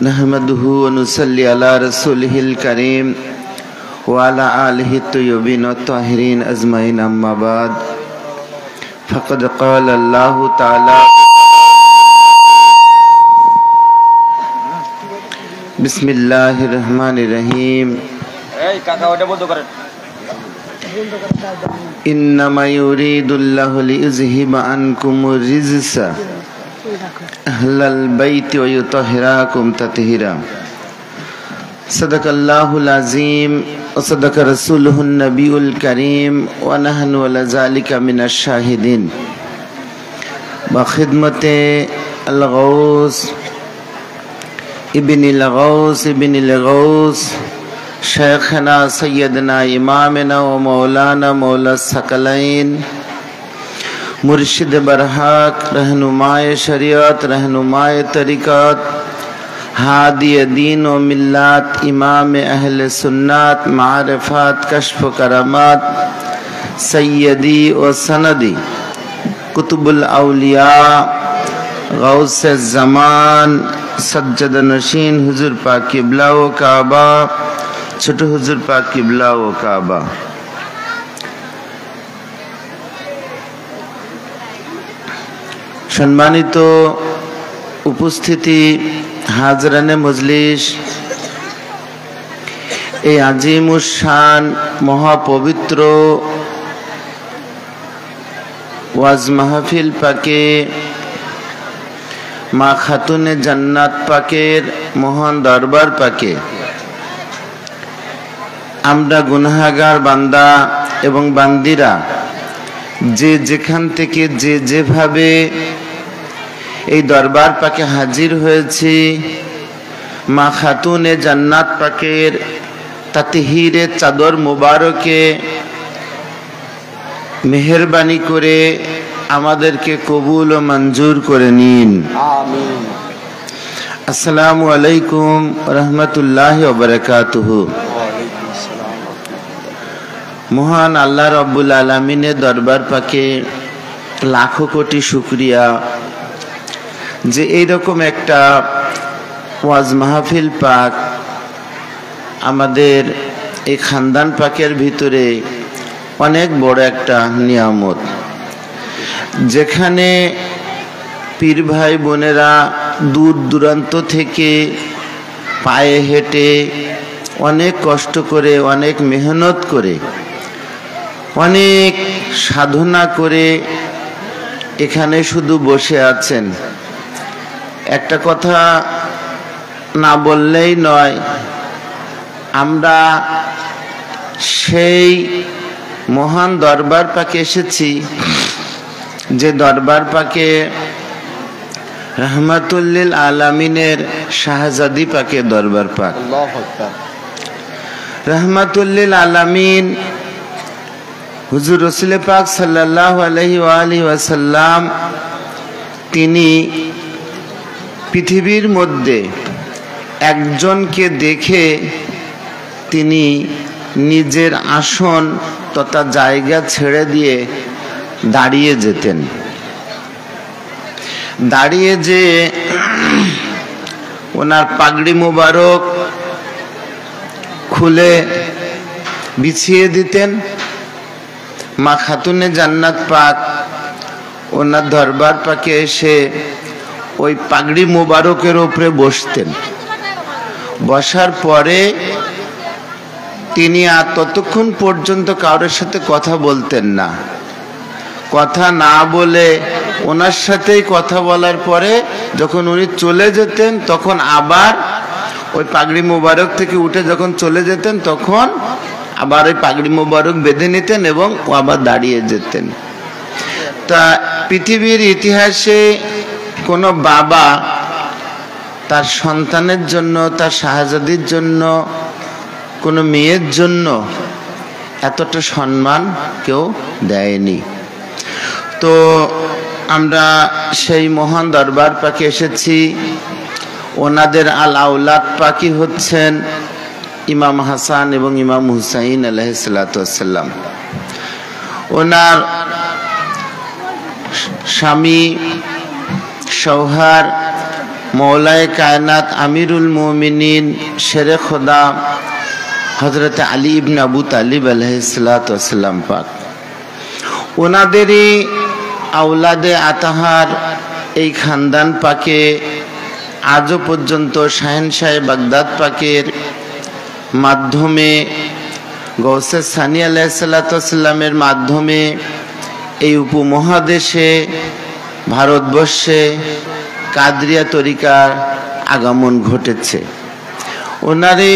नहमदुहु व नुसल्ली अला रसूलिहिल करीम व अला आलिहि तय्यिबीन व ताहिरीन अजमईन अम्मा बाद फ़क़द क़ाल अल्लाहु तआला बिस्मिल्लाहिर रहमानिर रहीम इन्नमा युरीदुल्लाहु लियुज़हिबा अन्कुमुर रिज्सा अहलल बैति व युतहिराकुम तत्हीरा। सदक़ल्लाहुल अज़ीम व सदक़ रसूलुहुन नबियुल करीम व नहनु अला ज़ालिका मिनश शाहिदीन। बख़िदमते अल-गौस इब्निल गौस शेखना सैयदना इमामना व मौलाना मौला सकलैन मुर्शिद बरहक रहनुमाए शरीयत रहनुमाए तरीक़त हादी दीन व मिल्लत इमाम अहले सुन्नत मारिफत कश्फ करामत सैयदी व सनदी कुतुबुल औलिया गौस ज़मान सज्जद नशीन हुजूर पाक किबला व काबा ছোট হুজুর পাক কিবলা ও কাবা। সম্মানিত উপস্থিতি হাজরানে মজলিস, এই আজিমুস শান মহাপবিত্র ওয়াজ মাহফিল পাকে মা খাতুনে জান্নাত পাকের মহান দরবার পাকে আমরা গুনাহগার বান্দা এবং বান্দিরা যে যেখান থেকে যে যেভাবে এই দরবার পাকে হাজির হয়েছি, মা খাতুনে জান্নাত পাকের তাতহীরে চাদর মুবারকে মেহেরবানি করে আমাদেরকে কবুল ও মঞ্জুর করে নিন। আমিন। আসসালামু আলাইকুম ওয়া রাহমাতুল্লাহি ওয়া বারাকাতুহু। মহান আল্লাহ রব্বুল আলামিনের দরবার পাকে লাখো কোটি শুকরিয়া যে এইরকম একটা ওয়াজ মাহফিল পাক আমাদের এই খানদান পাকের ভিতরে অনেক বড় একটা নিয়ামত, যেখানে পীর ভাই বোনেরা দূর দূরান্ত থেকে পায়ে হেঁটে অনেক কষ্ট করে অনেক মেহনত করে অনেক সাধনা করে এখানে শুধু বসে আছেন। একটা কথা না বললেই নয়, আমরা সেই মহান দরবার পাকে এসেছি যে দরবার পাকে রহমাতুল্লিল আলামিনের শাহজাদি পাকে দরবার পাক। রহমাতুল্লিল আলামিন হুজুর রসুল পাক সাল্লাল্লাহু আলাইহি ওয়া আলিহি ওয়াসাল্লাম তিনি পৃথিবীর মধ্যে একজনকে দেখে তিনি নিজের আসন তথা জায়গা ছেড়ে দিয়ে দাঁড়িয়ে যেতেন। দাঁড়িয়ে যে ওনার পাগড়ি মোবারক খুলে বিছিয়ে দিতেন। মা খাতুনে জান্নাত পাক ওনার দরবার পাকে এসে ওই পাগড়ি মোবারকের উপরে বসতেন। বসার পরে তিনি আর ততক্ষণ পর্যন্ত কারোর সাথে কথা বলতেন না। কথা না বলে ওনার সাথেই কথা বলার পরে যখন উনি চলে যেতেন তখন আবার ওই পাগড়ি মোবারক থেকে উঠে যখন চলে যেতেন তখন আবার ওই পাগড়ি মোবারক বেঁধে নিতেন এবং আবার দাঁড়িয়ে যেতেন। তা পৃথিবীর ইতিহাসে কোনো বাবা তার সন্তানের জন্য, তার শাহজাদির জন্য, কোনো মেয়ের জন্য এতটা সম্মান কেউ দেয়নি। তো আমরা সেই মহান দরবার পাকে এসেছি। ওনাদের আল আওলাদ পাকি হচ্ছেন ইমাম হাসান এবং ইমাম হুসাইন আলাইহিস সালাতু ওয়াস সালাম। ওনার স্বামী সৌহার মৌলায়ে কায়নাত আমিরুল মুমিনিন শেরে খোদা হযরত আলী ইবনে আবু তালিব আলাইহিসসালাতু ওয়াসসালাম পাক, ওনাদেরই আওলাদে আতাহার এই খানদান পাকে আজও পর্যন্ত শাহেনশাহে বাগদাদ পাকের মাধ্যমে গৌসে সানি আলাইহিসসালাতু ওয়াসসালামের মাধ্যমে এই উপমহাদেশে ভারতবর্ষে কাদরিয়া তরিকার আগমন ঘটেছে। ওনারই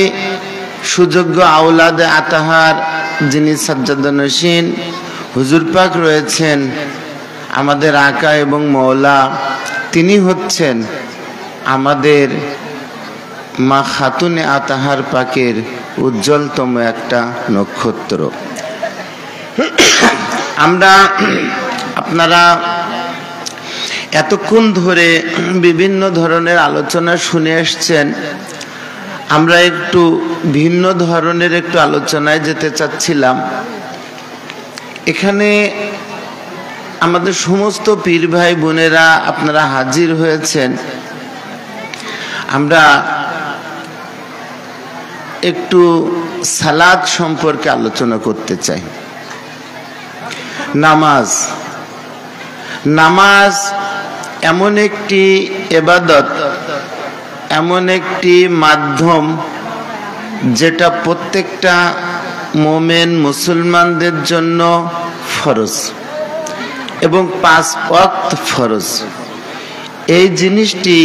সুযোগ্য আওলাদে আতাহার যিনি সাজ্জাদুন্নশীন হুজুর পাক রয়েছেন, আমাদের আকা এবং মওলা, তিনি হচ্ছেন আমাদের মা খাতুনে আতাহার পাকের উজ্জ্বলতম একটা নক্ষত্র। আপনারা এতক্ষণ ধরে বিভিন্ন ধরনের আলোচনা শুনে আসছেন। আমরা একটু ভিন্ন ধরনের একটু আলোচনায় যেতে চাচ্ছিলাম। এখানে আমাদের সমস্ত পীর ভাই বোনেরা আপনারা হাজির হয়েছেন। আমরা একটু সালাত সম্পর্কে আলোচনা করতে চাই। নামাজ এমন একটি ইবাদত, এমন একটি মাধ্যম যেটা প্রত্যেকটা মুমিন মুসলমানদের জন্য ফরজ এবং 5 ওয়াক্ত ফরজ। এই জিনিসটি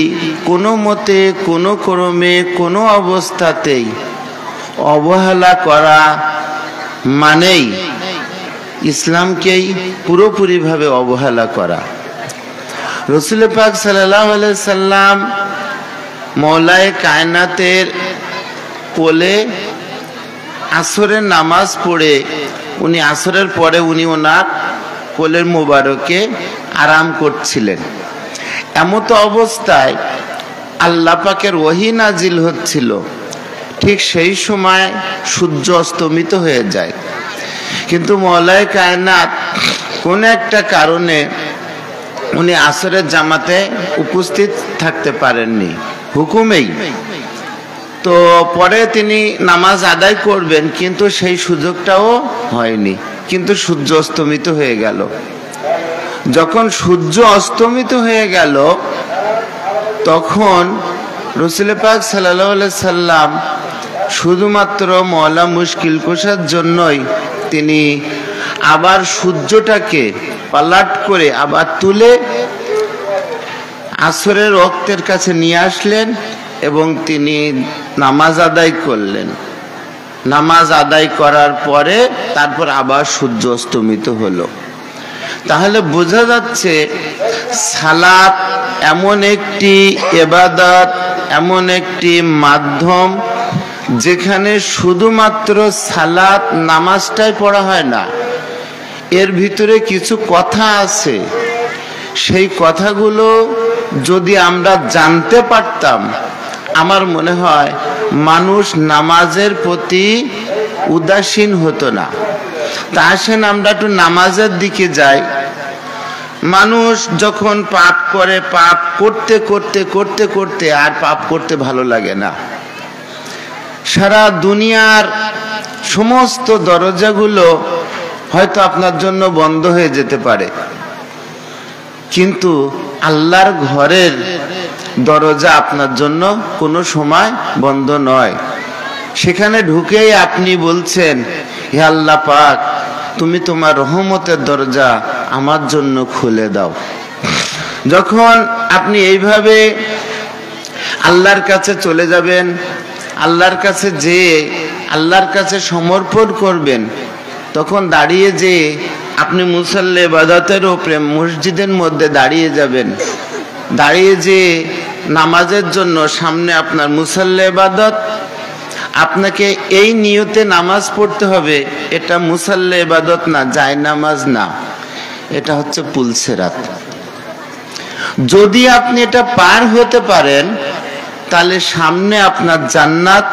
কোনো মতে, কোনো ক্রমে, কোনো অবস্থাতেই অবহেলা করা মানেই ইসলামকেই পুরোপুরিভাবে অবহেলা করা। রাসূল পাক সাল্লাল্লাহু আলাইহি সাল্লাম মওলায়ে কায়নাতের কোলে আসরের নামাজ পড়ে উনি আসরের পরে উনি ওনার কোলের মোবারকে আরাম করছিলেন। এমতো অবস্থায় আল্লাহ পাকের ওহী নাজিল হচ্ছিল। ঠিক সেই সময় সূর্য অস্তমিত হয়ে যায়, কিন্তু মওলায়ে কায়নাত কোন একটা কারণে উনি আসরের জামাতে উপস্থিত থাকতে পারেননি হুকুমেই। তো পরে তিনি নামাজ আদায় করবেন, কিন্তু সেই সুযোগটাও হয়নি, কিন্তু সূর্য অস্তমিত হয়ে গেল। যখন সূর্য অস্তমিত হয়ে গেল তখন রাসূল পাক সাল্লাল্লাহু আলাইহি সাল্লাম শুধুমাত্র মওলা মুশকিল কুশার জন্যই তিনি আবার সূর্যটাকে পালাট করে আবার তুলে আসরের ওয়াক্তের কাছে নিয়ে আসলেন এবং তিনি নামাজ আদায় করলেন। নামাজ আদায় করার পরে তারপর আবার সূর্য অস্তমিত হলো। তাহলে বোঝা যাচ্ছে সালাত এমন একটি ইবাদত, এমন একটি মাধ্যম যেখানে শুধুমাত্র সালাত নামাজটাই পড়া হয় না, এর ভিতরে কিছু কথা আছে। সেই কথাগুলো যদি আমরা জানতে পারতাম, আমার মনে হয় মানুষ নামাজের প্রতি উদাসীন হতো না। তা আসেন আমরা একটু নামাজের দিকে যাই। মানুষ যখন পাপ করে, পাপ করতে করতে করতে করতে আর পাপ করতে ভালো লাগে না। সারা দুনিয়ার সমস্ত দরজাগুলো হয়তো আপনার জন্য বন্ধ হয়ে যেতে পারে, কিন্তু আল্লাহর ঘরের দরজা আপনার জন্য কোনো সময় বন্ধ নয়। সেখানে ঢুকেই আপনি বলছেন, হে আল্লাহ পাক, তুমি তোমার রহমতের দরজা আমার জন্য খুলে দাও। যখন আপনি এইভাবে আল্লাহর কাছে চলে যাবেন, আল্লাহর কাছে যেয়ে আল্লাহর কাছে সমর্পণ করবেন, তখন দাঁড়িয়ে যে আপনি মুসাল্লে ইবাদতের উপরে মসজিদের মধ্যে দাঁড়িয়ে যাবেন, দাঁড়িয়ে যে নামাজের জন্য সামনে আপনার মুসাল্লে ইবাদত, আপনাকে এই নিয়তে নামাজ পড়তে হবে। এটা মুসাল্লে ইবাদত না, যায় নামাজ না, এটা হচ্ছে পুলসেরাত। যদি আপনি এটা পার হতে পারেন তাহলে সামনে আপনার জান্নাত,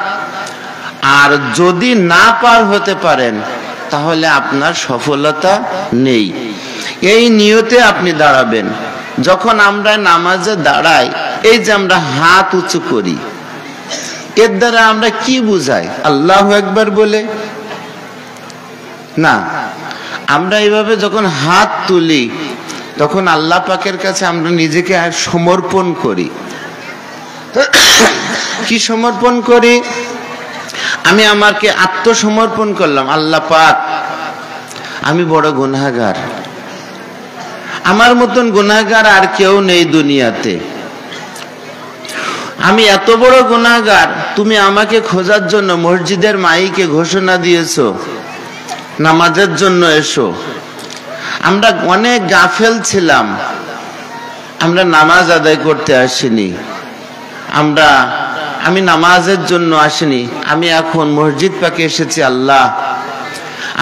আর যদি না পার হতে পারেন তাহলে আপনার সফলতা নেই। এই নিয়তে আপনি দাঁড়াবেন। যখন আমরা নামাজে দাঁড়াই এই যে আমরা হাত উঁচু করি, এর দ্বারা আমরা কি বুঝাই? আল্লাহু আকবার বলে না। আমরা এইভাবে যখন হাত তুলি তখন আল্লাহ পাকের কাছে আমরা নিজেকে সমর্পণ করি। কি সমর্পণ করি? আমি আমাকে আত্মসমর্পণ করলাম, আল্লাহ পাক আমি বড় গুনাহগার, আমার মতন গুনাহগার আর কেউ নেই দুনিয়াতে, আমি এত বড় গুনাহগার, তুমি আমাকে খোঁজার জন্য মসজিদের মাইকে ঘোষণা দিয়েছো নামাজের জন্য এসো। আমরা অনেক গাফেল ছিলাম, আমরা নামাজ আদায় করতে আসিনি, আমি নামাজের জন্য আসিনি, আমি এখন মসজিদ পাকে এসেছি। আল্লাহ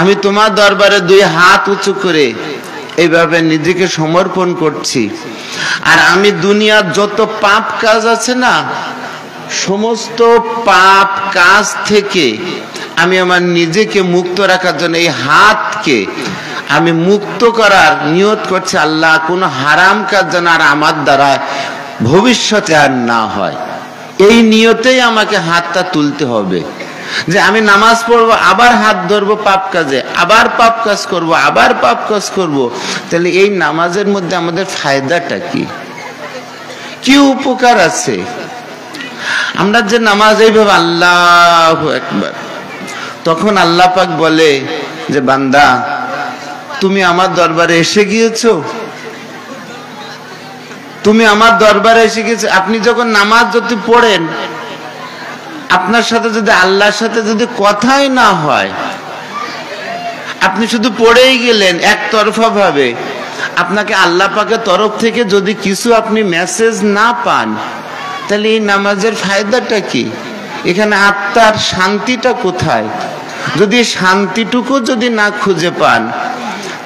আমি তোমার দরবারে দুই হাত উঁচু করে এইভাবে নিজেকে সমর্পণ করছি। আর আমি দুনিয়ার যত পাপ কাজ আছে না, সমস্ত পাপ কাজ থেকে আমি আমার নিজেকে মুক্ত রাখার জন্য এই হাতকে আমি মুক্ত করার নিয়ত করছি। আল্লাহ কোনো হারাম কাজ যেন আর আমার দ্বারা ভবিষ্যতে আর না হয়, এই নিয়তেই আমাকে হাতটা তুলতে হবে। যে আমি নামাজ পড়বো, আবার হাত ধরবো পাপ কাজে, আবার পাপ কাজ করব, আবার পাপ কাজ করব, তাহলে এই নামাজের মধ্যে আমাদের ফায়দাটা কি? কি উপকার আছে? আমরা যে নামাজ এইভাবে আল্লাহু আকবার, তখন আল্লাহ পাক বলে যে বান্দা তুমি আমার দরবারে এসে গিয়েছো, তুমি আমার দরবারে এসে গেছো। আপনি যখন নামাজ যদি পড়েন, আপনার সাথে যদি আল্লাহর সাথে যদি কথাই না হয়, আপনি শুধু পড়েই গেলেন একতরফা ভাবে, আপনাকে আল্লাহ পাকের তরফ থেকে যদি কিছু আপনি মেসেজ না পান, তাহলে এই নামাজের ফায়দাটা কি? এখানে আত্মার শান্তিটা কোথায়? যদি শান্তিটুকু যদি না খুঁজে পান,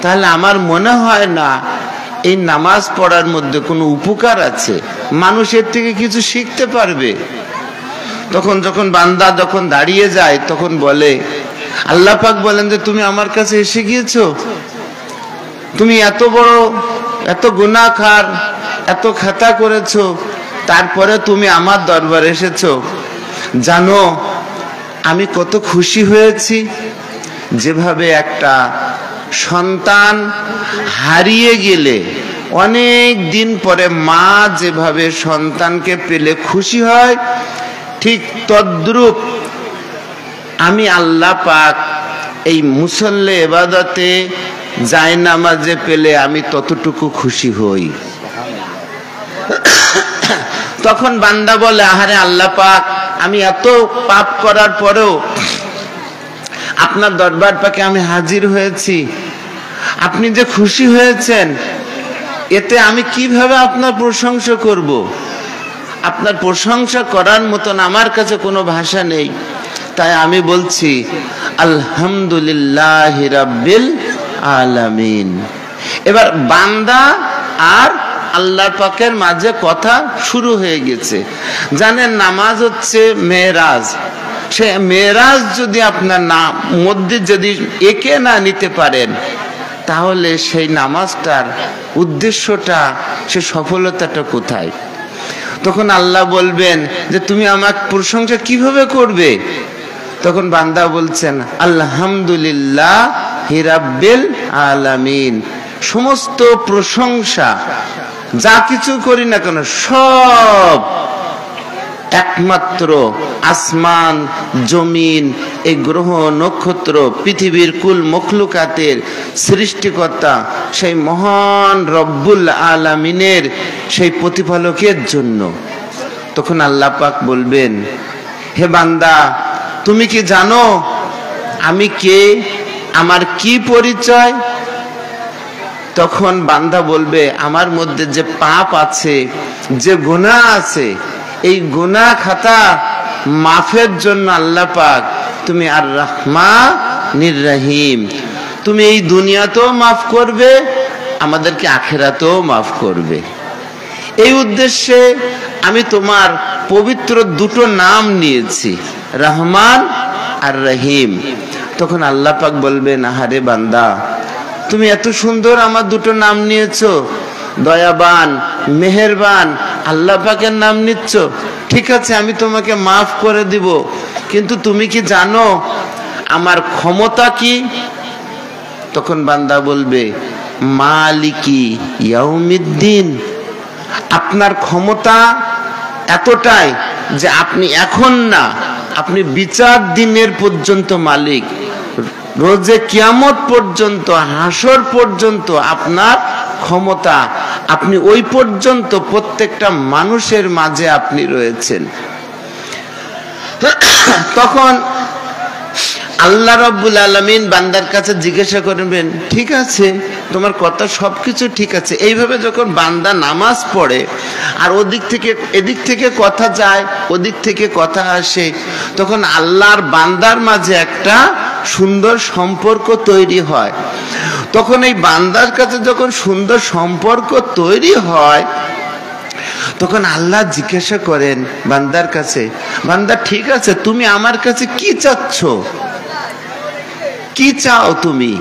তাহলে আমার মনে হয় না এই নামাজ পড়ার মধ্যে কোনো উপকার আছে, মানুষের থেকে কিছু শিখতে পারবে। তখন যখন বান্দা যখন দাঁড়িয়ে যায়, তখন বলে আল্লাহ পাক বলেন যে তুমি আমার কাছে এসে গিয়েছো, তুমি এত বড়, এত গুনাহগার, এত খাতা করেছো, তারপরে তুমি আমার দরবারে এসেছো। জানো আমি কত খুশি হয়েছি। যেভাবে একটা সন্তান হারিয়ে গেলে অনেক দিন পরে মা যেভাবে সন্তানকে পেলে খুশি হয়, ঠিক তদ্রূপ আমি আল্লাহ পাক এই মুসল্লি ইবাদতে জায়নামাজে পেলে আমি ততটুকু খুশি হই। তখন বান্দা বলে আহারে আল্লাহ পাক, আমি এত পাপ করার পরেও আপনার দরবার পাকে আমি হাজির হয়েছি, আপনি যে খুশি হয়েছেন, এতে আমি কিভাবে আপনার প্রশংসা করব? আপনার প্রশংসা করার মতন আমার কাছে কোনো ভাষা নেই। তাই আমি বলছি আলহামদুলিল্লাহি রাব্বিল আলামিন। এবার বান্দা আর আল্লাহ পাকের মাঝে কথা শুরু হয়ে গেছে। জানেন নামাজ হচ্ছে মেরাজ। সে মেরাজ যদি আপনার মধ্যে যদি একে না নিতে পারেন, তাহলে সেই নামাজটার উদ্দেশ্যটা, সে সফলতাটা কোথায়? তখন আল্লাহ বলবেন যে তুমি আমাকে প্রশংসা কিভাবে করবে? তখন বান্দা বলছেন আলহামদুলিল্লাহি রাব্বিল আলামিন। সমস্ত প্রশংসা যা কিছু করি না কেন, সব একমাত্র আসমান জমিন, এই গ্রহ নক্ষত্র, পৃথিবীর কুল মখলুকাতের সৃষ্টিকর্তা সেই মহান রব্বুল আলামিনের সেই প্রতিপালকের জন্য। তখন আল্লাহ পাক বলবেন, হে বান্দা তুমি কি জানো আমি কে, আমার কি পরিচয়? তখন বান্দা বলবে আমার মধ্যে যে পাপ আছে, যে গুনাহ আছে, এই গুনাহ খাতা মাফের জন্য আল্লাহ পাক তুমি আর রহমানির রহিম, তুমি এই দুনিয়াতেও মাফ করবে, আমাদেরকে আখিরাতেও মাফ করবে। এই উদ্দেশ্যে আমি তোমার পবিত্র দুটো নাম নিয়েছি, রহমান আর রহিম। তখন আল্লাহ পাক বলবেন আহারে বান্দা তুমি এত সুন্দর আমার দুটো নাম নিয়েছো, দয়াবান মেহেরবান আল্লাহ পাকের নাম নিচ্ছ, ঠিক আছে আমি তোমাকে মাফ করে দিব, কিন্তু তুমি কি জানো আমার ক্ষমতা কি? তখন বান্দা বলবে মালিকি ইয়াউমিদ্দিন, আপনার ক্ষমতা এতটাই যে আপনি এখন না, আপনি বিচার দিনের পর্যন্ত মালিক, রোজে কিয়ামত পর্যন্ত, হাসর পর্যন্ত আপনার ক্ষমতা, আপনি ওই পর্যন্ত প্রত্যেকটা মানুষের মাঝে আপনি রয়েছেন। তখন আল্লাহ রাব্বুল আলামিন বান্দার কাছে জিজ্ঞাসা করবেন, ঠিক আছে তোমার কথা সবকিছু ঠিক আছে। এইভাবে যখন বান্দা নামাজ পড়ে আর ওদিক থেকে এদিক থেকে কথা যায়, ওদিক থেকে কথা আসে, তখন আল্লাহর বান্দার মাঝে একটা সুন্দর সম্পর্ক তৈরি হয়। তখন এই বান্দার কাছে যখন সুন্দর সম্পর্ক তৈরি হয়, তখন আল্লাহ জিজ্ঞাসা করেন বান্দার কাছে, বান্দা ঠিক আছে তুমি আমার কাছে কি চাচ্ছ, কি চাও তুমি?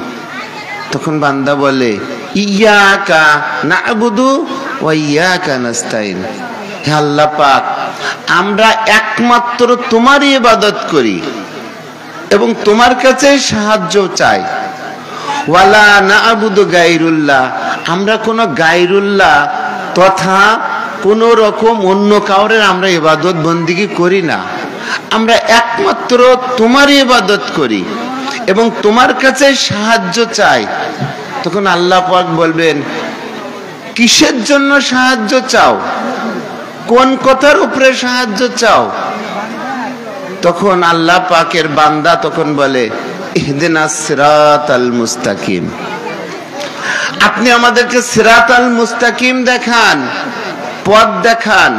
তখন বান্দা বলে ইয়াকা না'বুদু ওয়া ইয়াকা নাস্তাইন, হে আল্লাহ পাক আমরা একমাত্র তোমারই ইবাদত করি এবং তোমার কাছে সাহায্য চাই। ওয়ালা না'বুদু গায়রুল্লাহ, আমরা কোনো গায়রুল্লাহ তথা কোন রকম অন্য কাউরের আমরা ইবাদত বন্দিগি করি না, আমরা একমাত্র তোমারই ইবাদত করি এবং তোমার কাছে সাহায্য চাই। তখন আল্লাহ পাক বলবেন কিসের জন্য সাহায্য চাও, কোন কথার উপরে সাহায্য চাও? তখন আল্লাহ পাকের বান্দা তখন বলে ইহদিনাস সিরাতাল মুস্তাকিম, আপনি আমাদেরকে সিরাতাল মুস্তাকিম দেখান, পথ দেখান।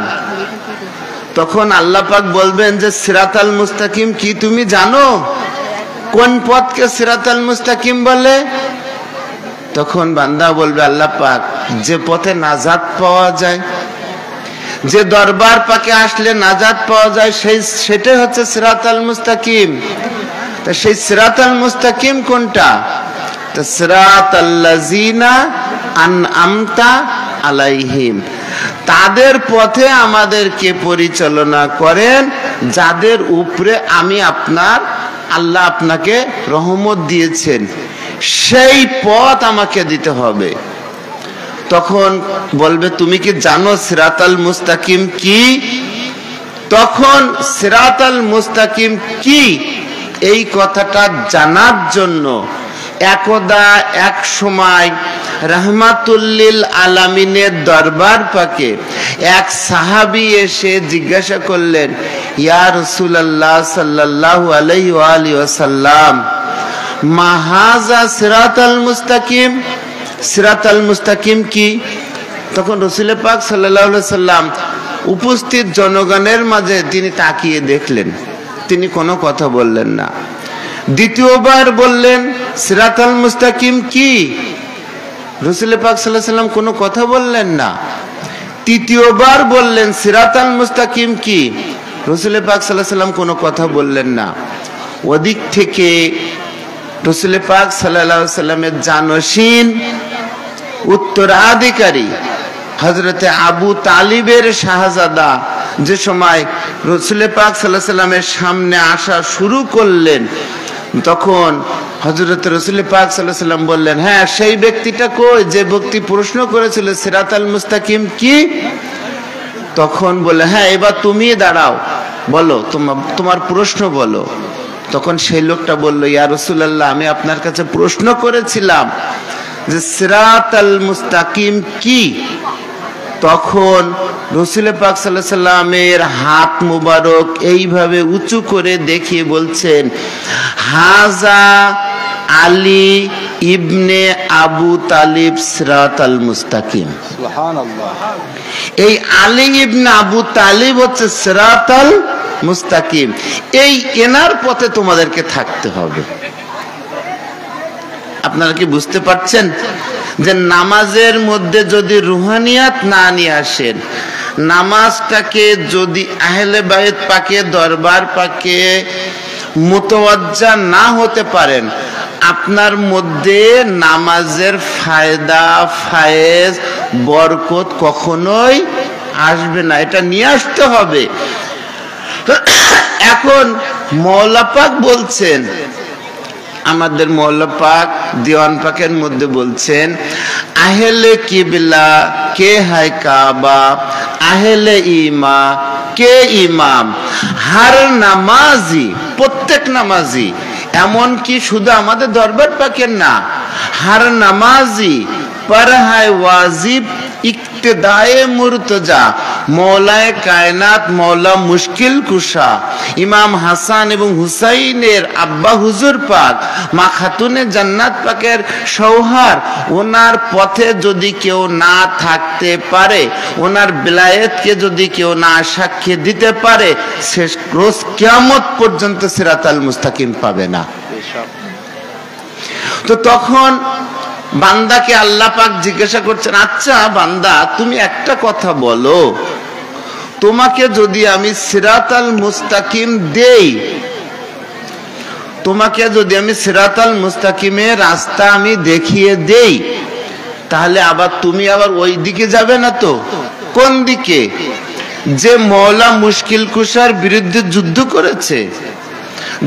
তখন আল্লাহ পাক বলবেন যে সিরাতাল মুস্তাকিম কি তুমি জানো? কোন পথকে সিরাতাল মুস্তাকিম বলে? তখন বান্দা বলবে আল্লাহ পাক যে পথে নাজাত পাওয়া যায়, যে দরবার পাকে আসলে নাজাত পাওয়া যায়, সেটাই হচ্ছে সিরাতাল মুস্তাকিম। তা সেই সিরাতাল মুস্তাকিম কোনটা? তো সিরাতাল্লাযিনা আনআমতা আলাইহিম, তাদের পথে আমাদেরকে পরিচালনা করেন যাদের উপরে আমি আপনার আল্লাহ আপনাকে রহমত দিয়েছেন, সেই পথ আমাকে দিতে হবে। তখন বলবে তুমি কি জানো সিরাতাল মুস্তাকিম কি? তখন সিরাতাল মুস্তাকিম কি এই কথাটা জানার জন্য একদা এক সময় রাহমাতুল্লিল আলামিনের দরবার পাকে এক সাহাবী এসে জিজ্ঞাসা করলেন, ইয়া রাসূলুল্লাহ সাল্লাল্লাহু আলাইহি ওয়া আলিহি ওয়াসাল্লাম মা হাযা সিরাতাল মুস্তাকিম, সিরাতাল মুস্তাকিম কি? তখন রাসূল পাক সাল্লাল্লাহু আলাইহি সাল্লাম উপস্থিত জনগণের মাঝে তিনি তাকিয়ে দেখলেন, তিনি কোনো কথা বললেন না। দ্বিতীয়বার বললেন সিরাতাল মুস্তাকিম কি? রাসূল পাক সাল্লাল্লাহু আলাইহি সাল্লাম কোনো কথা বললেন না। তৃতীয়বার বললেন সিরাতাল মুস্তাকিম কি? রাসূল পাক সাল্লাল্লাহু আলাইহি সাল্লাম কোনো কথা বললেন না। ওদিক থেকে রাসূল পাক সাল্লাল্লাহু আলাইহি সাল্লামের জানশীন উত্তরাধিকারী হযরতে আবু তালিবের শাহজাদা যে সময় রাসূল পাক সাল্লাল্লাহু আলাইহি সাল্লামের সামনে আসা শুরু করলেন, তখন হযরত রাসূল পাক সাল্লাল্লাহু আলাইহি সাল্লাম বললেন, হ্যাঁ সেই ব্যক্তিটা কই যে ব্যক্তি প্রশ্ন করেছিল সিরাতাল মুস্তাকিম কি? তখন বলে হ্যাঁ এবার তুমি দাঁড়াও, বলো তোমার প্রশ্ন বলো। তখন সেই লোকটা বলল, ইয়া রাসূলুল্লাহ আমি আপনার কাছে প্রশ্ন করেছিলাম যে সিরাতাল মুস্তাকিম কি? তখন রাসূল পাক সাল্লাল্লাহু আলাইহি সাল্লামের হাত মুবারক এইভাবে উঁচু করে দেখিয়ে বলছেন, হাজা আলী ইবনে আবু তালিব সিরাতাল মুস্তাকিম। সুবহানাল্লাহ, এই আলী ইবনে আবু তালিব হচ্ছে সিরাতাল মুস্তাকিম, এই এনার পথে তোমাদেরকে থাকতে হবে। আপনারা কি বুঝতে পারছেন যে নামাজের মধ্যে যদি রুহানিয়াত না নিয়ে আসেন, নামাজটাকে যদি আহলে বাইত পাকে দরবার পাকে মুতাওয়াজ্জা না হতে পারেন, আপনার মধ্যে নামাজের ফায়দা ফায়েজ বরকত কখনোই আসবে না, এটা নিয়ে আসতে হবে। এখন মওলা পাক বলছেন, আমাদের মওলা পাক দিওয়ান পাকের মধ্যে বলছেন, আহলে কিবলা কে হায় কাবা, আহলে ইমা কে ইমাম, হার নামাজি, প্রত্যেক নামাজি, এমন কি শুধু আমাদের দরবার পাকের না, হার নামাজি पर है वाजिब इक्तदाए मुर्तजा, मौलाए कायनात मौला मुश्किल कुशा, इमाम হাসান এবং হুসাইনের আব্বা হুজুর পাক, মা খাতুনে জান্নাত পাকের সৌহার, ওনার পথে যদি কেউ না থাকতে পারে, ওনার বিলায়েতকে যদি কেউ না সাক্ষী দিতে পারে, সে রোজ কিয়ামত পর্যন্ত সিরাতাল মুস্তাকিম পাবে না। তো তখন বান্দাকে আল্লাহ পাক জিজ্ঞাসা করছেন, আচ্ছা বান্দা তুমি একটা কথা বলো, তোমাকে যদি আমি সিরাতাল মুস্তাকিম দেই, তোমাকে যদি আমি সিরাতাল মুস্তাকিমের রাস্তা আমি দেখিয়ে দেই, তাহলে আবার তুমি আবার ওই দিকে যাবে না তো? কোন দিকে? যে মওলা মুশকিল কুশার বিরুদ্ধে যুদ্ধ করেছে,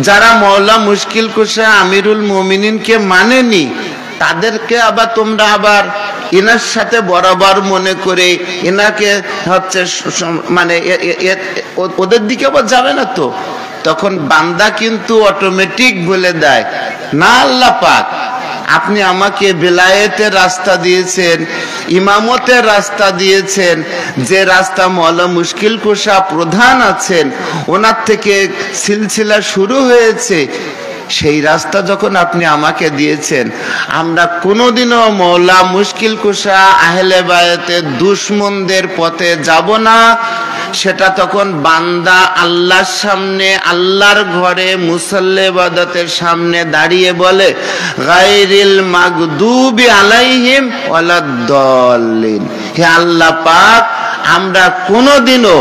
যারা মওলা মুশকিল কুশা আমিরুল মুমিনিনকে মানেনি, তাদেরকে আবার তোমরা আবার এনার সাথে বরাবর মনে করে এনাকে হচ্ছে মানে ওদের দিকে আবার যাবে না তো? তখন বান্দা কিন্তু অটোমেটিক বলে দেয়, না আল্লাহ পাক, আপনি আমাকে বেলায়েতের রাস্তা দিয়েছেন, ইমামতের রাস্তা দিয়েছেন, যে রাস্তা মওলা মুশকিল কুশা প্রধান আছেন ওনার থেকে সিলসিলা শুরু হয়েছে, সেই রাস্তা যখন আপনি আমাকে দিয়েছেন, আমরা কোনোদিনও মওলা মুশকিল কুশা আহলে বায়াতের দুশমনদের পথে যাব না। সেটা তখন বান্দা আল্লাহর সামনে, আল্লাহর ঘরে মুসল্লি ইবাদতের সামনে দাঁড়িয়ে বলে, গায়রিল মাগদুবি আলাইহিম ওয়ালাদ-দাল্লিন, হে আল্লাহ পাক, আমরা কোনোদিনও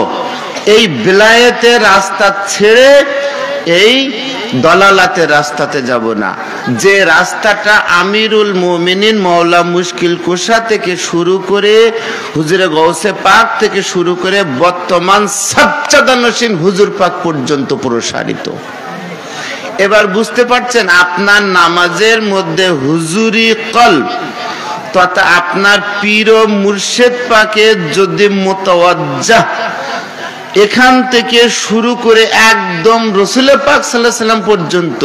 এই বিলায়েতের রাস্তা ছেড়ে এই দলালাতের রাস্তাতে যাব না। যে রাস্তাটা আমিরুল মুমিনিন মওলা মুশকিল কুশা থেকে শুরু করে হুজুরে গৌসে পাক থেকে শুরু করে বর্তমান সাজ্জাদানশীন হুজুর পাক পর্যন্ত প্রসারিত। এবার বুঝতে পারছেন, আপনার নামাজের মধ্যে হুজুরি কলব তথা আপনার পীর ও মুর্শিদ পাকের যদি মুতাওয়াজ্জাহ এখান থেকে শুরু করে একদম রাসূল পাক সাল্লাল্লাহু আলাইহি সাল্লাম পর্যন্ত,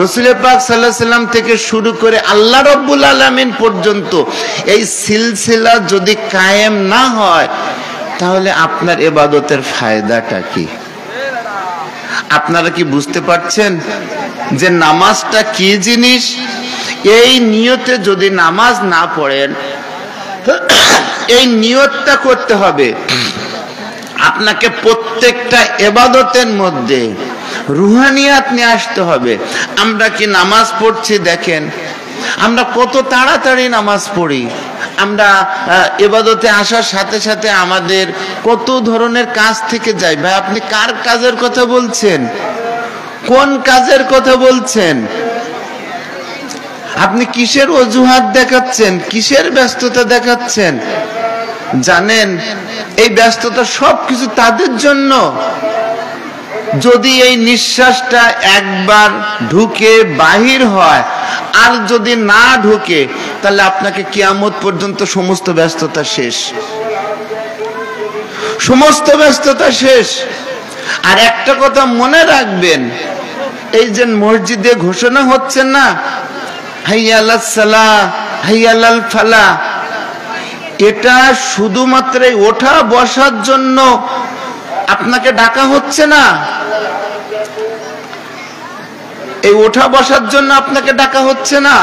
রাসূল পাক সাল্লাল্লাহু আলাইহি সাল্লাম থেকে শুরু করে আল্লাহ রাব্বুল আলামিন পর্যন্ত এই সিলসিলা যদি কায়েম না হয়, তাহলে আপনার ইবাদতের ফায়দাটা কি? আপনারা কি বুঝতে পারছেন যে নামাজটা কি জিনিস? এই নিয়তে যদি নামাজ না পড়েন, এই নিয়তটা করতে হবে আপনাকে প্রত্যেকটা ইবাদতের মধ্যে রুহানিয়াত নিয়ে আসতে হবে। আমরা কি নামাজ পড়ছি দেখেন, আমরা কত তাড়াতাড়ি নামাজ পড়ি, আমরা ইবাদতে আসার সাথে সাথে আমাদের কত ধরনের কাজ থেকে যাই। ভাই আপনি কার কাজের কথা বলছেন? কোন কাজের কথা বলছেন? আপনি কিসের অজুহাত দেখাচ্ছেন, কিসের ব্যস্ততা দেখাচ্ছেন? জানেন এই ব্যস্ততা সবকিছু তাদের জন্য, যদি এই নিঃশ্বাসটা একবার ঢুকে বাহির হয় আর যদি না ঢুকে, তাহলে আপনাকে কিয়ামত পর্যন্ত সমস্ত ব্যস্ততা শেষ, সমস্ত ব্যস্ততা শেষ। আর একটা কথা মনে রাখবেন, এই যে মসজিদে ঘোষণা হচ্ছে না, হাইয়া আলাস সালাহ হাইয়া আলাল ফালাহ, এটা শুধুমাত্র ওঠা বসার জন্য আপনাকে ডাকা হচ্ছে না, এই ওঠা বসার জন্য আপনাকে ডাকা হচ্ছে না,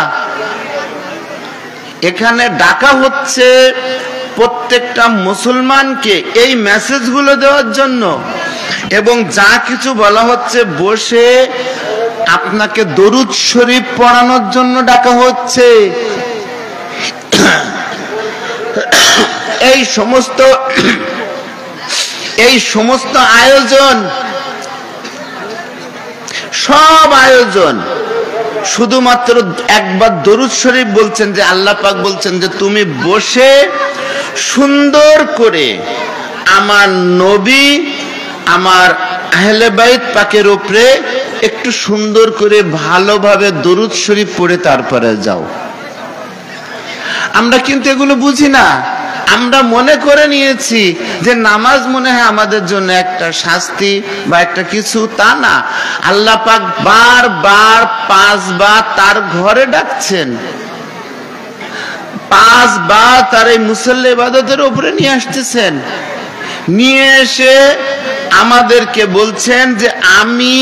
এখানে ডাকা হচ্ছে প্রত্যেকটা মুসলমানকে এই মেসেজগুলো দেওয়ার জন্য। এবং যা কিছু বলা হচ্ছে, বসে আপনাকে দরুদ শরীফ পড়ানোর জন্য ডাকা হচ্ছে। এই সমস্ত আয়োজন, সব আয়োজন শুধুমাত্র একবার দরুদ শরীফ বলছেন, যে আল্লাহ পাক বলছেন যে তুমি বসে সুন্দর করে আমার নবী আমার আহলে বাইত পাকের উপরে একটু সুন্দর করে ভালোভাবে দরুদ শরীফ পড়ে তারপরে যাও। আমরা কিন্তু এগুলো বুঝি না। আমরা মনে করে নিয়েছি যে নামাজ মনে হয় আমাদের জন্য একটা শাস্তি বা একটা কিছু, তা না। আল্লাহ পাক বারবার 5 বার তার ঘরে ডাকছেন, 5 বার তার এই মুসল্লি ইবাদতের উপরে নিয়ে আসতেছেন, নিয়ে এসে আমাদেরকে বলছেন যে আমি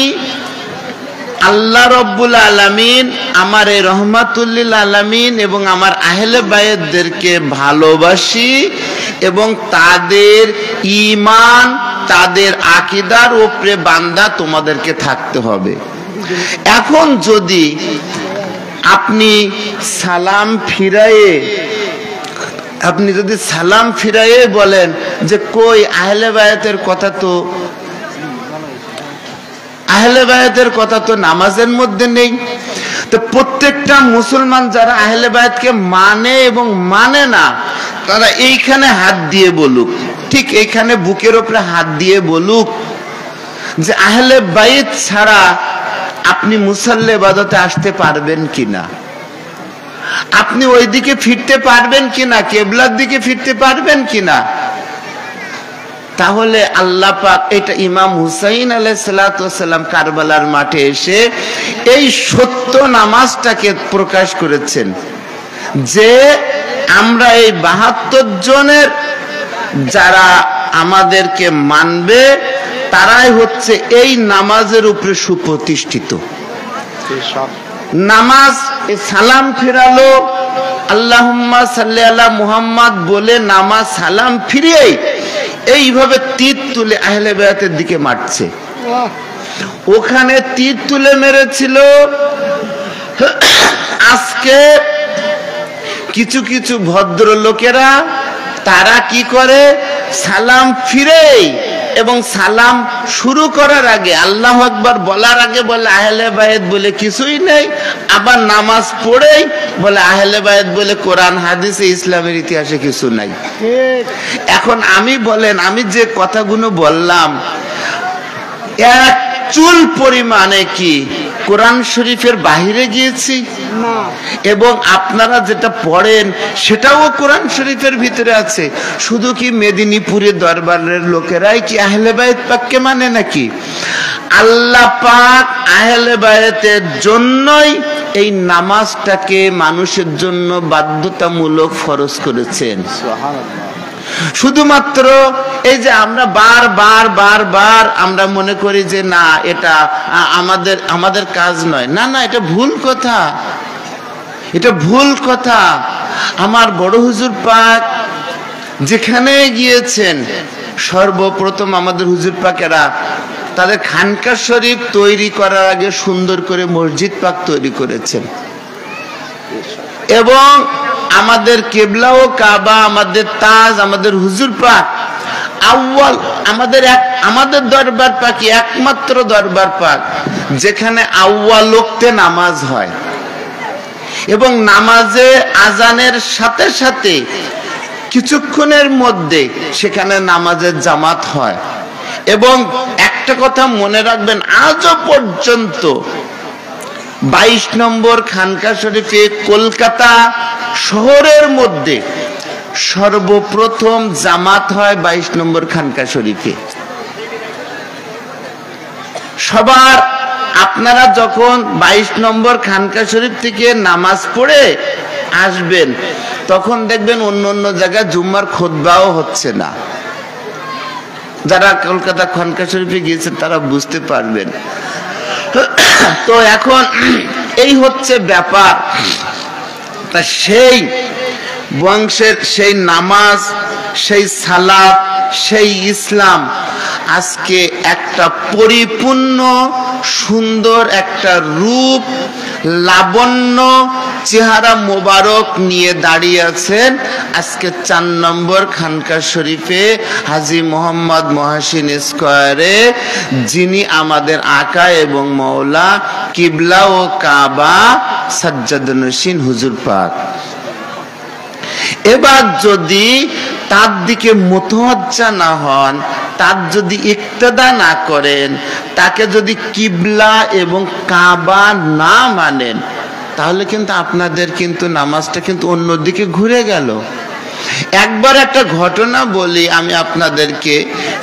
আল্লাহ রব্বুল আলামিন আমার এই রহমাতুল্লিল আলামিন এবং আমার আহলে বায়েতদেরকে ভালোবাসি এবং তাদের ঈমান তাদের আকীদার উপরে বান্দা তোমাদেরকে থাকতে হবে। এখন যদি আপনি সালাম ফিরায়ে বলেন যে কই আহলে বায়েতের কথা তো নামাজের মধ্যে নেই, তো প্রত্যেকটা মুসলমান যারা আহলে বায়েতকে মানে এবং মানে না তারা এইখানে হাত দিয়ে বলুক, ঠিক এইখানে বুকের উপরে হাত দিয়ে বলুক যে আহলে বায়েত ছাড়া আপনি মুসল্লি ইবাদতে আসতে পারবেন কিনা, আপনি ওই দিকে ফিরতে পারবেন কিনা, কিবলার দিকে ফিরতে পারবেন কিনা। তাহলে আল্লাহ পাক এটা ইমাম হুসাইন আলাইহিস সালাতু ওয়াস সালাম কারবালার মাঠে এসে এই সত্য নামাজটাকে প্রকাশ করেছেন যে আমরা এই 72 জনের যারা আমাদেরকে মানবে তারাই হচ্ছে এই নামাজের উপরে সুপ্রতিষ্ঠিত। নামাজ সালাম ফিরালো, আল্লাহুম্মা সাল্লি আলা মুহাম্মদ বলে নামাজ সালাম ফিরিয়ে এইভাবে তীর তুলে আহলে বায়াতের দিকে মারছে। ওখানে তীর তুলে মেরেছিল। আজকে কিছু কিছু ভদ্রলোকেরা তারা কি করে, সালাম ফিরে এবং সালাম শুরু করার আগে আল্লাহু আকবার বলার আগে বলে আহলে বায়াত বলে কিছুই নেই, আবার নামাজ পড়েই বলে আহলে বায়াত বলে কোরআন হাদিসে ইসলামের ইতিহাসে কিছু নাই। এখন আমি যে কথাগুলো বললাম এক চুল পরিমাণে কি কোরআন শরীফের বাহিরে গিয়েছি না, এবং আপনারা যেটা পড়েন সেটাও কোরআন শরীফের ভিতরে আছে। শুধু কি মেদিনীপুরের দরবারের লোকেরাই কি আহলে বায়াত পাককে মানে নাকি? আল্লাহ পাক আহলে বায়াতের জন্যই এই নামাজটাকে মানুষের জন্য বাধ্যতামূলক ফরজ করেছেন। সুবহানাল্লাহ। শুধুমাত্র এই যে আমরা বারবার আমরা মনে করি যে না এটা আমাদের কাজ নয়, না না, এটা ভুল কথা, এটা ভুল কথা। আমার বড় হুজুর পাক যেখানে গিয়েছেন সর্বপ্রথম আমাদের হুজুর পাকেরা তাদের খানকা শরীফ তৈরি করার আগে সুন্দর করে মসজিদ পাক তৈরি করেছেন এবং আমাদের কেবলা ও কাবা, আমাদের তাজ, আমাদের হুজুর পাক আউয়াল, আমাদের দরবার পাকি একমাত্র দরবার পাক যেখানে আউয়াল ওয়াক্তে নামাজ হয় এবং নামাজে আজানের সাথে সাথে কিছুক্ষণের মধ্যে সেখানে নামাজের জামাত হয়। এবং একটা কথা মনে রাখবেন, আজও পর্যন্ত 22 নম্বর খানকা শরীফে কলকাতা শহরের মধ্যে সর্বপ্রথম জামাত হয় 22 নম্বর খানকা শরীফে। সবার আপনারা যখন 22 নম্বর খানকা শরীফ থেকে নামাজ পড়ে আসবেন তখন দেখবেন অন্য জায়গায় জুম্মার খুতবাও হচ্ছে না। যারা কলকাতা খানকা শরীফে গিয়েছেন তারা বুঝতে পারবেন। তো এখন এই হচ্ছে ব্যাপার। তা সেই বংশের সেই নামাজ, সেই সালাত, সেই ইসলাম আজকে একটা পরিপূর্ণ সুন্দর একটা রূপ লাবণ্য চেহারা মোবারক নিয়ে দাঁড়িয়ে আছেন আজকে 4 নম্বর খানকা শরীফে হাজী মোহাম্মদ মহসিন স্কয়ারে, যিনি আমাদের আকা এবং মওলা কিবলা ও কাবা সাজ্জাদ নশীন হুজুর পাক। এবার যদি তার দিকে মুতওয়াজ্জা না হন, তার যদি ইক্তেদা না করেন, তাকে যদি কিবলা এবং কাবা না মানেন, তাহলে কিন্তু আপনাদের কিন্তু নামাজটা কিন্তু অন্যদিকে ঘুরে গেল। একবার একটা ঘটনা বলি আমি আপনাদেরকে।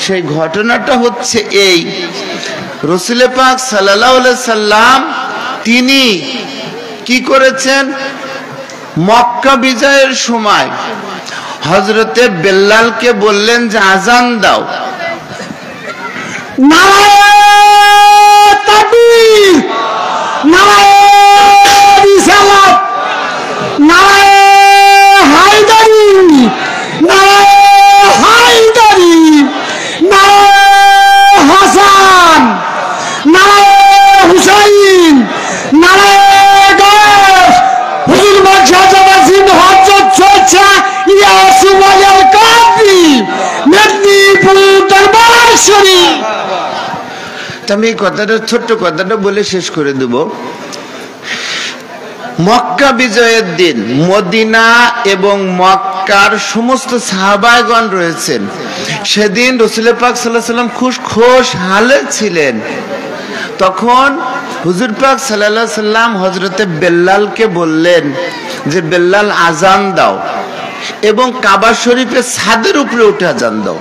সেই ঘটনাটা হচ্ছে এই, রাসূল পাক সাল্লাল্লাহু আলাইহি সাল্লাম তিনি কি করেছেন, মক্কা বিজয়ের সময় হযরতে বেলালকে বললেন যে আজান দাও। নারায়ে তাকবীর, নারায়ে রিসালাত, নারায়ে হায়দারি, নারায়ে হায়দারি, নারায়ে হাসান, নারায়ে হুসাইন, নারায়ে গায়েস। হুজুর মর্যাদাবাসী মুহাজ্জত চলছে ইয়াসুফ আল কাদরি মেদিনীপুর দরবার শরীফ। আমি এই কথাটা, ছোট্ট কথাটা বলে শেষ করে দেব। মক্কা বিজয়ের দিন মদিনা এবং মক্কার সমস্ত সাহাবাগণ রয়েছেন। সেদিন রাসূল পাক সাল্লাল্লাহু আলাইহি সাল্লাম খুশ হালে ছিলেন। তখন হুজুর পাক সাল্লাল্লাহু আলাইহি সাল্লাম হযরতে বেলালকে বললেন যে বেলাল আজান দাও এবং কাবা শরীফের ছাদের উপরে উঠে আজান দাও।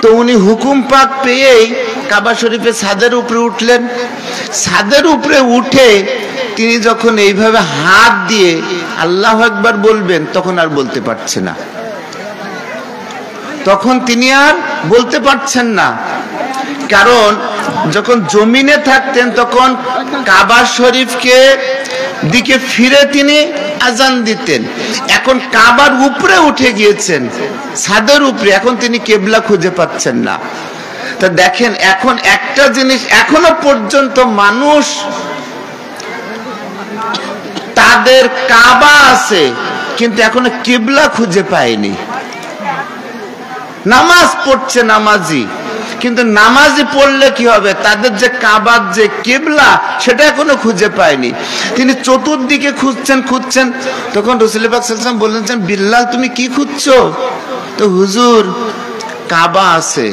তো উনি হুকুম পাক পেয়েই কাবা শরীফের ছাদের উপরে উঠলেন। ছাদের উপরে উঠে তিনি যখন এইভাবে হাত দিয়ে আল্লাহু আকবার বলবেন, তখন আর বলতে পারছে না, তখন তিনি আর বলতে পারছেন না। কারণ যখন জমিনে থাকতেন তখন কাবা শরীফকে দিকে ফিরে তিনি আজান দিতেন। এখন কাবার উপরে উঠে গিয়েছেন, ছাদের উপরে, এখন তিনি কিবলা খুঁজে পাচ্ছেন না। তা দেখেন, এখন একটা জিনিস এখনো পর্যন্ত মানুষ তাদের কাবা আছে কিন্তু এখনো কিবলা খুঁজে পায়নি। নামাজ পড়ছে নামাজি, কিন্তু নামাজি পড়লে কি হবে, তাদের যে কাবার যে কিবলা সেটা এখনো খুঁজে পায়নি। তিনি চতুর্দিকে খুঁজছেন। তখন রাসূল পাক সাল্লাল্লাহু আলাইহি ওয়াসাল্লাম বললেন, বিল্লাল তুমি কি খুঁজছো? তো হুজুর কাবা আছে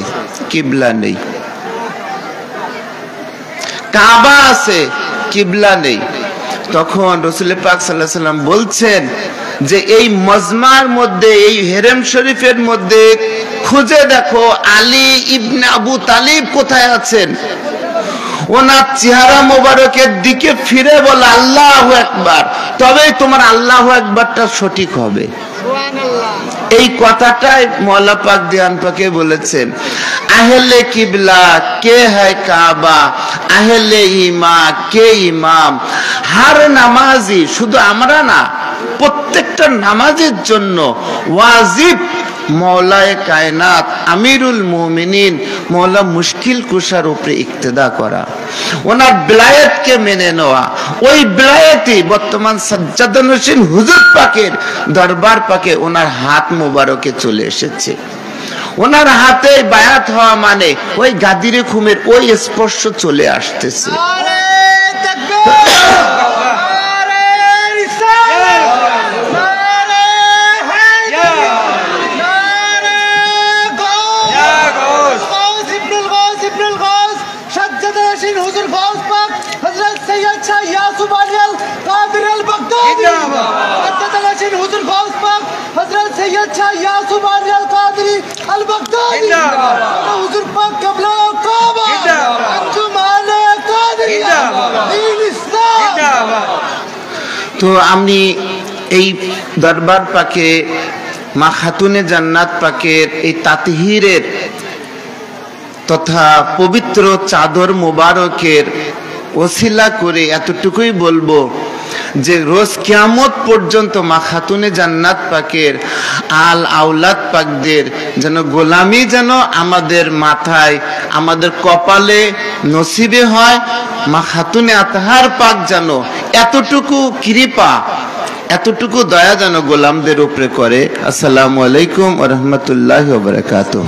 কিবলা নেই, কাবা আছে কিবলা নেই। তখন রাসূল পাক সাল্লাল্লাহু আলাইহি ওয়াসাল্লাম বলছেন যে এই মজমার মধ্যে, এই হেরেম শরীফের মধ্যে খুঁজে দেখো আলী ইবনে আবু তালিব কোথায় আছেন। ওনার চেহারা মোবারকের দিকে ফিরে বল আল্লাহু আকবার, তবেই তোমার আল্লাহু আকবারটা সঠিক হবে। এই কথাটাই মওলা পাক দিয়ান পাকে বলেছেন, আহলে কিবলা কে হয় কাবা, আহলে ইমা কে ইমাম। হার নামাজি, শুধু আমরা না, প্রত্যেকটা নামাজের জন্য ওয়াজিব মওলায়ে কায়নাত আমিরুল মুমিনিন মওলা মুশকিল কুশার উপরে ইক্তেদা করা, ওনার বেলায়েতকে মেনে নেওয়া। ওই বেলায়েতই বর্তমান সাজ্জাদা নশীন হুজুর পাকের দরবার পাকে ওনার হাত মোবারকে চলে এসেছে। ওনার হাতে বায়াত হওয়া মানে ওই গাদিরে খুমের ওই স্পর্শ চলে আসতেছে। তো আমি এই দরবার পাকে মা খাতুনে জান্নাত পাকের এই তাতহীরের তথা পবিত্র চাদর মোবারকের ওসিলা করে এতটুকুই বলবো যে রোজ কিয়ামত পর্যন্ত মা খাতুনে জান্নাত পাকের আল আওলাদ পাকদের যেন গোলামি যেন আমাদের মাথায়, আমাদের কপালে নসিবে হয়। মা খাতুনে আতহার পাক যেন এতটুকু কৃপা, এতটুকু দয়া যেন গোলামদের উপরে করে। আসসালামু আলাইকুম ওয়া রাহমাতুল্লাহি ওয়া বারাকাতুহু।